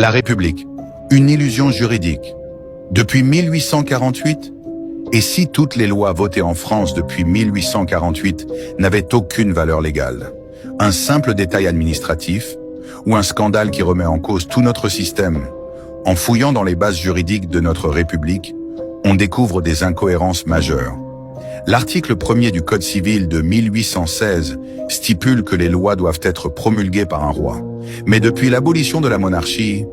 La République, une illusion juridique. Depuis 1848, et si toutes les lois votées en France depuis 1848 n'avaient aucune valeur légale, un simple détail administratif ou un scandale qui remet en cause tout notre système, en fouillant dans les bases juridiques de notre République, on découvre des incohérences majeures. L'article 1er du Code civil de 1816 stipule que les lois doivent être promulguées par un roi. Mais depuis l'abolition de la monarchie,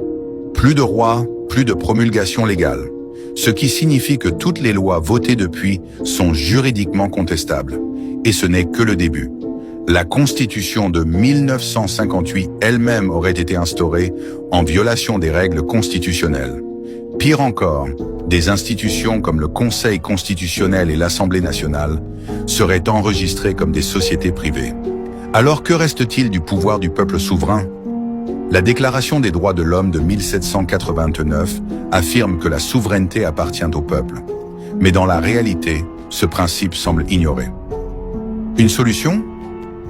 plus de roi, plus de promulgation légale. Ce qui signifie que toutes les lois votées depuis sont juridiquement contestables. Et ce n'est que le début. La Constitution de 1958 elle-même aurait été instaurée en violation des règles constitutionnelles. Pire encore, des institutions comme le Conseil constitutionnel et l'Assemblée nationale seraient enregistrées comme des sociétés privées. Alors que reste-t-il du pouvoir du peuple souverain ? La Déclaration des droits de l'homme de 1789 affirme que la souveraineté appartient au peuple. Mais dans la réalité, ce principe semble ignoré. Une solution ?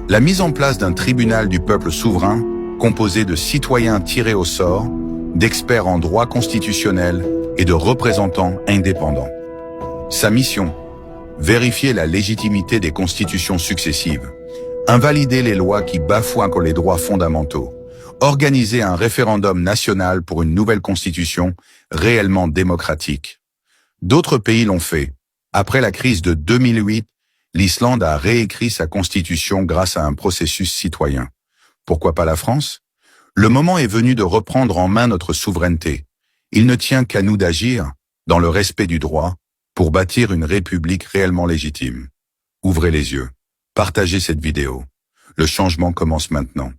La mise en place d'un tribunal du peuple souverain, composé de citoyens tirés au sort, d'experts en droit constitutionnel et de représentants indépendants. Sa mission ? Vérifier la légitimité des constitutions successives, invalider les lois qui bafouent encore les droits fondamentaux, organiser un référendum national pour une nouvelle constitution réellement démocratique. D'autres pays l'ont fait. Après la crise de 2008, l'Islande a réécrit sa constitution grâce à un processus citoyen. Pourquoi pas la France ? Le moment est venu de reprendre en main notre souveraineté. Il ne tient qu'à nous d'agir, dans le respect du droit, pour bâtir une république réellement légitime. Ouvrez les yeux. Partagez cette vidéo. Le changement commence maintenant.